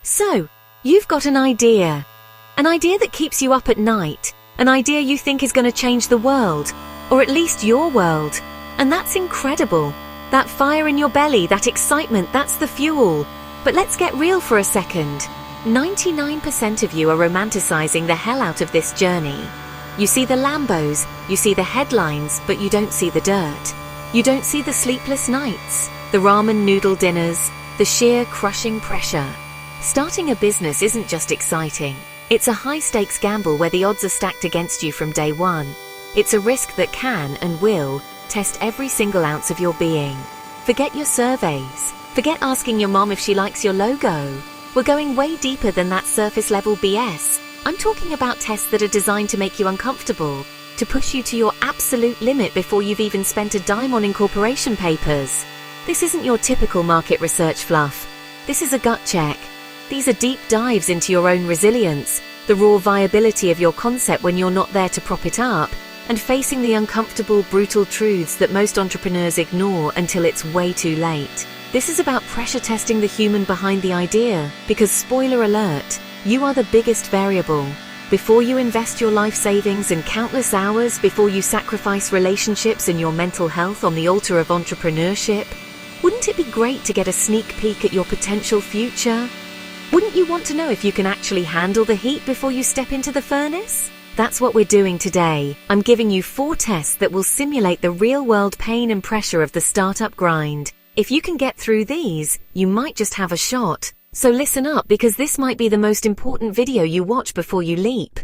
So, you've got an idea that keeps you up at night, an idea you think is going to change the world, or at least your world. And that's incredible. That fire in your belly, that excitement, that's the fuel. But let's get real for a second. 99% of you are romanticizing the hell out of this journey. You see the Lambos, you see the headlines, but you don't see the dirt. You don't see the sleepless nights, the ramen noodle dinners, the sheer crushing pressure. Starting a business isn't just exciting. It's a high-stakes gamble where the odds are stacked against you from day one. It's a risk that can and will test every single ounce of your being. Forget your surveys. Forget asking your mom if she likes your logo. We're going way deeper than that surface-level BS. I'm talking about tests that are designed to make you uncomfortable, to push you to your absolute limit before you've even spent a dime on incorporation papers. This isn't your typical market research fluff. This is a gut check. These are deep dives into your own resilience, the raw viability of your concept when you're not there to prop it up, and facing the uncomfortable, brutal truths that most entrepreneurs ignore until it's way too late. This is about pressure testing the human behind the idea, because spoiler alert, you are the biggest variable. Before you invest your life savings and countless hours, before you sacrifice relationships and your mental health on the altar of entrepreneurship, wouldn't it be great to get a sneak peek at your potential future? Wouldn't you want to know if you can actually handle the heat before you step into the furnace? That's what we're doing today. I'm giving you 4 tests that will simulate the real-world pain and pressure of the startup grind. If you can get through these, you might just have a shot. So listen up, because this might be the most important video you watch before you leap.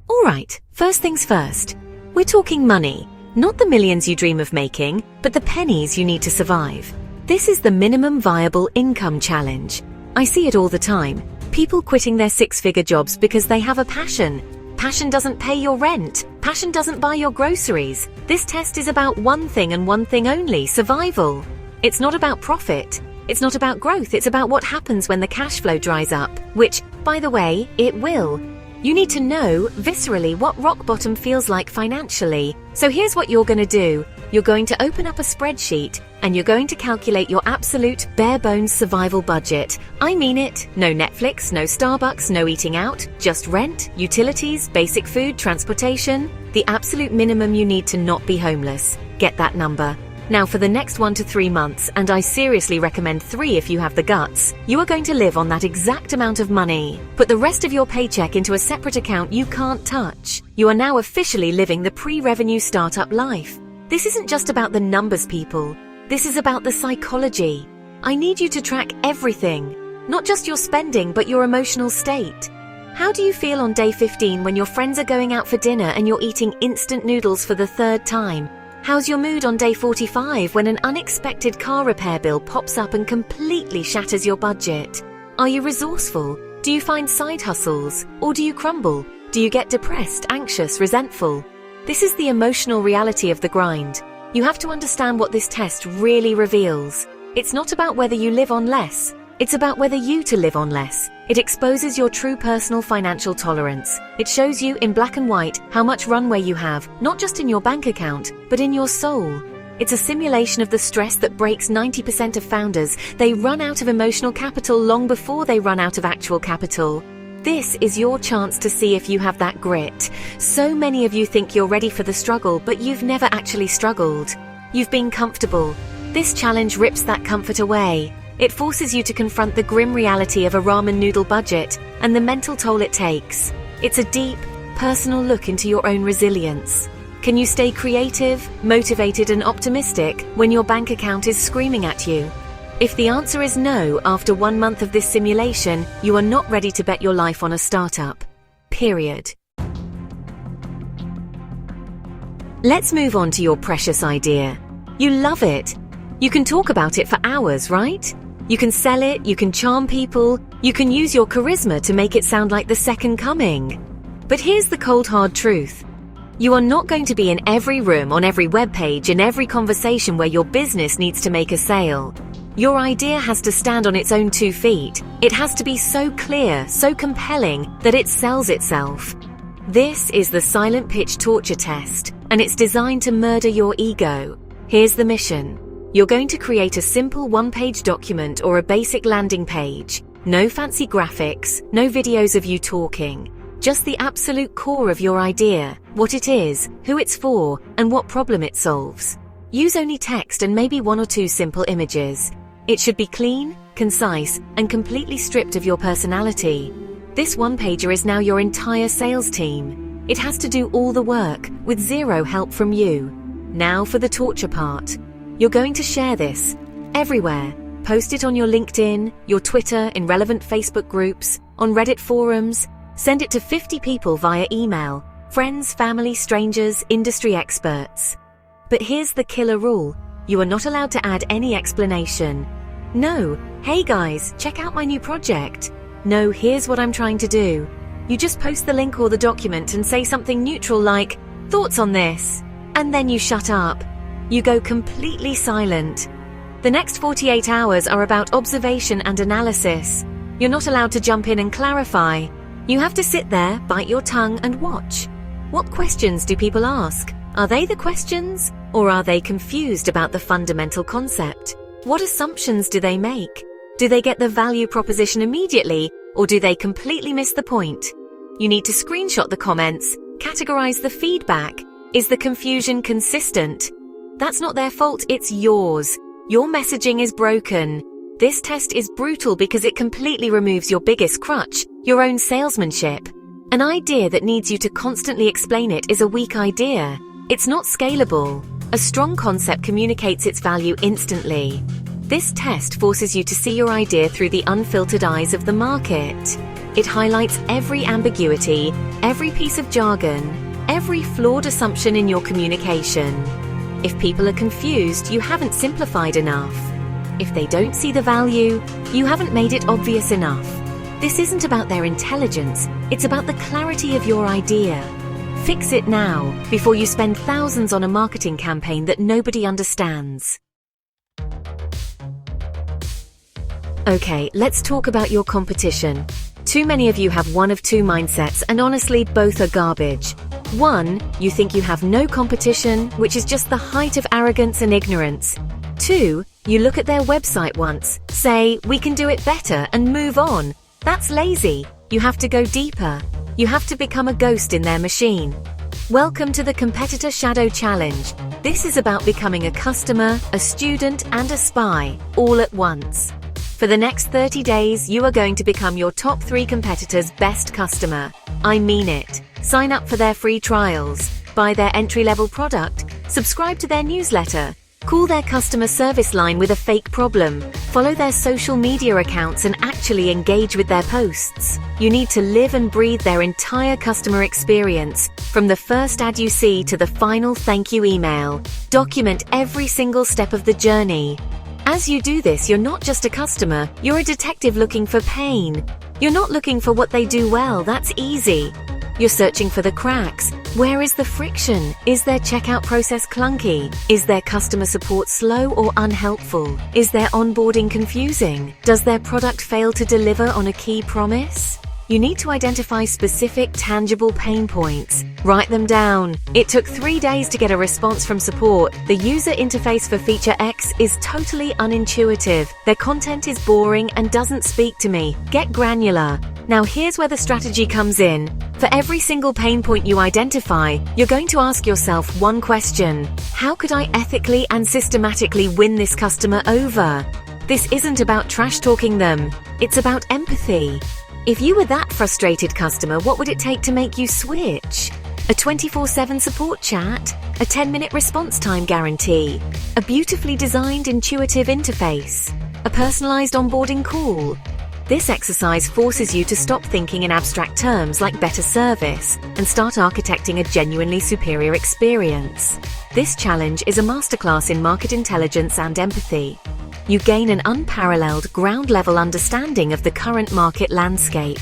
Alright, first things first. We're talking money. Not the millions you dream of making, but the pennies you need to survive. This is the minimum viable income challenge. I see it all the time. People quitting their 6-figure jobs because they have a passion. Passion doesn't pay your rent. Passion doesn't buy your groceries. This test is about one thing and one thing only: survival. It's not about profit. It's not about growth. It's about what happens when the cash flow dries up, which, by the way, it will. You need to know, viscerally, what rock bottom feels like financially. So here's what you're going to do. You're going to open up a spreadsheet, and you're going to calculate your absolute bare-bones survival budget. I mean it. No Netflix, no Starbucks, no eating out, just rent, utilities, basic food, transportation. The absolute minimum you need to not be homeless. Get that number. Now for the next 1 to 3 months, and I seriously recommend 3 if you have the guts, you are going to live on that exact amount of money. Put the rest of your paycheck into a separate account you can't touch. You are now officially living the pre-revenue startup life. This isn't just about the numbers, people. This is about the psychology. I need you to track everything, not just your spending, but your emotional state. How do you feel on day 15 when your friends are going out for dinner and you're eating instant noodles for the 3rd time? How's your mood on day 45 when an unexpected car repair bill pops up and completely shatters your budget? Are you resourceful? Do you find side hustles? Or do you crumble? Do you get depressed, anxious, resentful? This is the emotional reality of the grind. You have to understand what this test really reveals. It's not about whether you live on less. It's about whether you to live on less. It exposes your true personal financial tolerance. It shows you in black and white how much runway you have, not just in your bank account, but in your soul. It's a simulation of the stress that breaks 90% of founders. They run out of emotional capital long before they run out of actual capital. This is your chance to see if you have that grit. So many of you think you're ready for the struggle, but you've never actually struggled. You've been comfortable. This challenge rips that comfort away. It forces you to confront the grim reality of a ramen noodle budget and the mental toll it takes. It's a deep, personal look into your own resilience. Can you stay creative, motivated, and optimistic when your bank account is screaming at you? If the answer is no after 1 month of this simulation, you are not ready to bet your life on a startup. Period. Let's move on to your precious idea. You love it. You can talk about it for hours, right? You can sell it, you can charm people, you can use your charisma to make it sound like the second coming. But here's the cold hard truth. You are not going to be in every room, on every webpage, in every conversation where your business needs to make a sale. Your idea has to stand on its own 2 feet. It has to be so clear, so compelling, that it sells itself. This is the silent pitch torture test, and it's designed to murder your ego. Here's the mission. You're going to create a simple one-page document or a basic landing page. No fancy graphics, no videos of you talking. Just the absolute core of your idea, what it is, who it's for, and what problem it solves. Use only text and maybe 1 or 2 simple images. It should be clean, concise, and completely stripped of your personality. This one-pager is now your entire sales team. It has to do all the work, with zero help from you. Now for the torture part. You're going to share this everywhere. Post it on your LinkedIn, your Twitter, in relevant Facebook groups, on Reddit forums. Send it to 50 people via email, friends, family, strangers, industry experts. But here's the killer rule. You are not allowed to add any explanation. No, hey guys, check out my new project. No, here's what I'm trying to do. You just post the link or the document and say something neutral like, thoughts on this? And then you shut up. You go completely silent. The next 48 hours are about observation and analysis. You're not allowed to jump in and clarify. You have to sit there, bite your tongue, and watch. What questions do people ask? Are they the questions? Or are they confused about the fundamental concept? What assumptions do they make? Do they get the value proposition immediately, or do they completely miss the point? You need to screenshot the comments, categorize the feedback. Is the confusion consistent? That's not their fault, it's yours. Your messaging is broken. This test is brutal because it completely removes your biggest crutch, your own salesmanship. An idea that needs you to constantly explain it is a weak idea. It's not scalable. A strong concept communicates its value instantly. This test forces you to see your idea through the unfiltered eyes of the market. It highlights every ambiguity, every piece of jargon, every flawed assumption in your communication. If people are confused, you haven't simplified enough. If they don't see the value, you haven't made it obvious enough. This isn't about their intelligence, it's about the clarity of your idea. Fix it now, before you spend thousands on a marketing campaign that nobody understands. Okay, let's talk about your competition. Too many of you have one of 2 mindsets, and honestly, both are garbage. 1, you think you have no competition, which is just the height of arrogance and ignorance. 2, you look at their website once, say, we can do it better, and move on. That's lazy. You have to go deeper. You have to become a ghost in their machine. Welcome to the Competitor Shadow Challenge. This is about becoming a customer, a student, and a spy, all at once. For the next 30 days, you are going to become your top 3 competitors' best customer. I mean it. Sign up for their free trials, buy their entry-level product, subscribe to their newsletter, call their customer service line with a fake problem, follow their social media accounts and actually engage with their posts. You need to live and breathe their entire customer experience, from the first ad you see to the final thank you email. Document every single step of the journey. As you do this, you're not just a customer, you're a detective looking for pain. You're not looking for what they do well, that's easy. You're searching for the cracks. Where is the friction? Is their checkout process clunky? Is their customer support slow or unhelpful? Is their onboarding confusing? Does their product fail to deliver on a key promise? You need to identify specific, tangible pain points. Write them down. It took 3 days to get a response from support. The user interface for feature X is totally unintuitive. Their content is boring and doesn't speak to me. Get granular. Now here's where the strategy comes in. For every single pain point you identify, you're going to ask yourself one question. How could I ethically and systematically win this customer over? This isn't about trash-talking them. It's about empathy. If you were that frustrated customer, what would it take to make you switch? A 24/7 support chat? A 10-minute response time guarantee? A beautifully designed intuitive interface? A personalized onboarding call? This exercise forces you to stop thinking in abstract terms like better service and start architecting a genuinely superior experience. This challenge is a masterclass in market intelligence and empathy. You gain an unparalleled ground-level understanding of the current market landscape.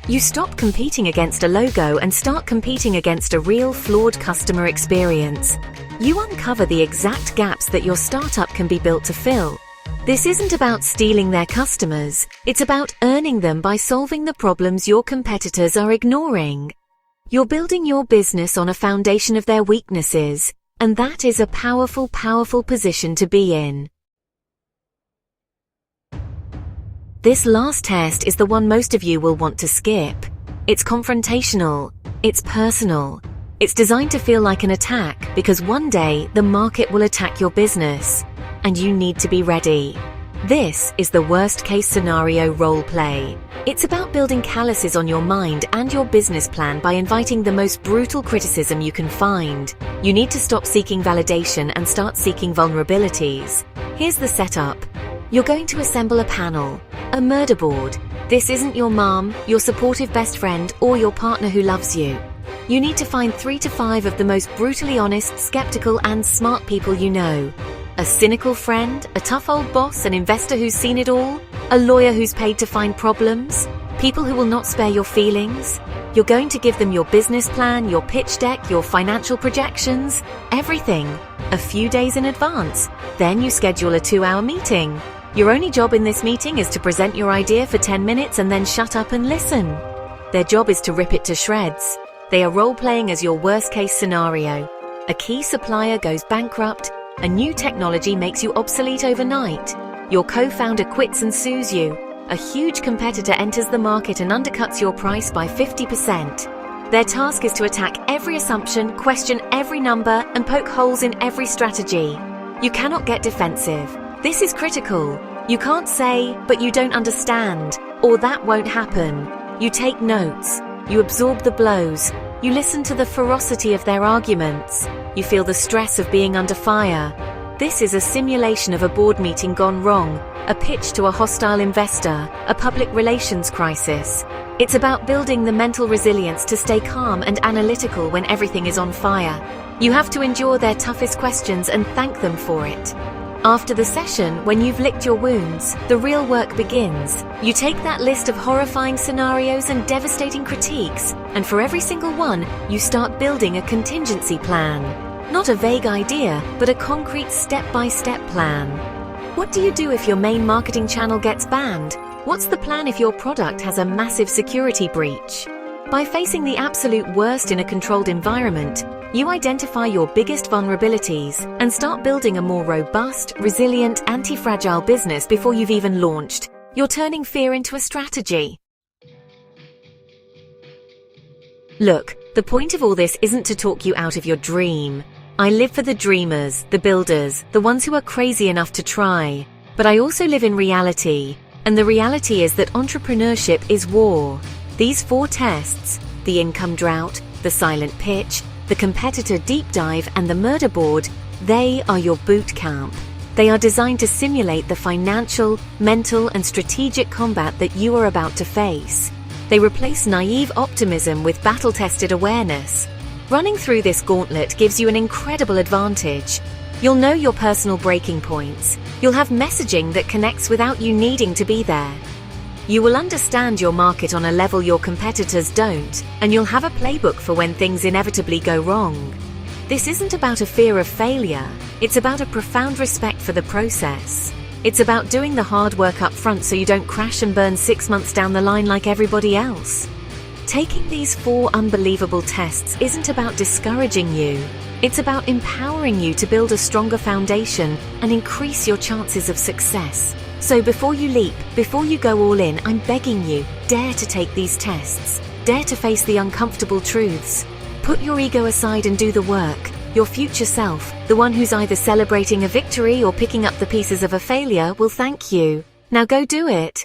You stop competing against a logo and start competing against a real flawed customer experience. You uncover the exact gaps that your startup can be built to fill. This isn't about stealing their customers, it's about earning them by solving the problems your competitors are ignoring. You're building your business on a foundation of their weaknesses, and that is a powerful, powerful position to be in. This last test is the one most of you will want to skip. It's confrontational. It's personal. It's designed to feel like an attack because one day the market will attack your business, and you need to be ready. This is the worst-case scenario role-play. It's about building calluses on your mind and your business plan by inviting the most brutal criticism you can find. You need to stop seeking validation and start seeking vulnerabilities. Here's the setup. You're going to assemble a panel, a murder board. This isn't your mom, your supportive best friend, or your partner who loves you. You need to find 3 to 5 of the most brutally honest, skeptical, and smart people you know. A cynical friend, a tough old boss, an investor who's seen it all, a lawyer who's paid to find problems, people who will not spare your feelings. You're going to give them your business plan, your pitch deck, your financial projections, everything, a few days in advance. Then you schedule a 2-hour meeting. Your only job in this meeting is to present your idea for 10 minutes and then shut up and listen. Their job is to rip it to shreds. They are role-playing as your worst-case scenario. A key supplier goes bankrupt. A new technology makes you obsolete overnight. Your co-founder quits and sues you. A huge competitor enters the market and undercuts your price by 50%. Their task is to attack every assumption, question every number, and poke holes in every strategy. You cannot get defensive. This is critical. You can't say, "But you don't understand," or "That won't happen." You take notes. You absorb the blows. You listen to the ferocity of their arguments. You feel the stress of being under fire. This is a simulation of a board meeting gone wrong, a pitch to a hostile investor, a public relations crisis. It's about building the mental resilience to stay calm and analytical when everything is on fire. You have to endure their toughest questions and thank them for it. After the session, when you've licked your wounds, the real work begins. You take that list of horrifying scenarios and devastating critiques, and for every single one, you start building a contingency plan. Not a vague idea, but a concrete step-by-step plan. What do you do if your main marketing channel gets banned? What's the plan if your product has a massive security breach? By facing the absolute worst in a controlled environment, you identify your biggest vulnerabilities and start building a more robust, resilient, anti-fragile business before you've even launched. You're turning fear into a strategy. Look, the point of all this isn't to talk you out of your dream. I live for the dreamers, the builders, the ones who are crazy enough to try. But I also live in reality, and the reality is that entrepreneurship is war. These 4 tests, the income drought, the silent pitch, the competitor deep dive, and the murder board, they are your boot camp. They are designed to simulate the financial, mental, and strategic combat that you are about to face. They replace naive optimism with battle-tested awareness. Running through this gauntlet gives you an incredible advantage. You'll know your personal breaking points. You'll have messaging that connects without you needing to be there. You will understand your market on a level your competitors don't, and you'll have a playbook for when things inevitably go wrong. This isn't about a fear of failure. It's about a profound respect for the process. It's about doing the hard work up front so you don't crash and burn 6 months down the line like everybody else. Taking these 4 unbelievable tests isn't about discouraging you. It's about empowering you to build a stronger foundation and increase your chances of success. So before you leap, before you go all in, I'm begging you, dare to take these tests. Dare to face the uncomfortable truths. Put your ego aside and do the work. Your future self, the one who's either celebrating a victory or picking up the pieces of a failure, will thank you. Now go do it.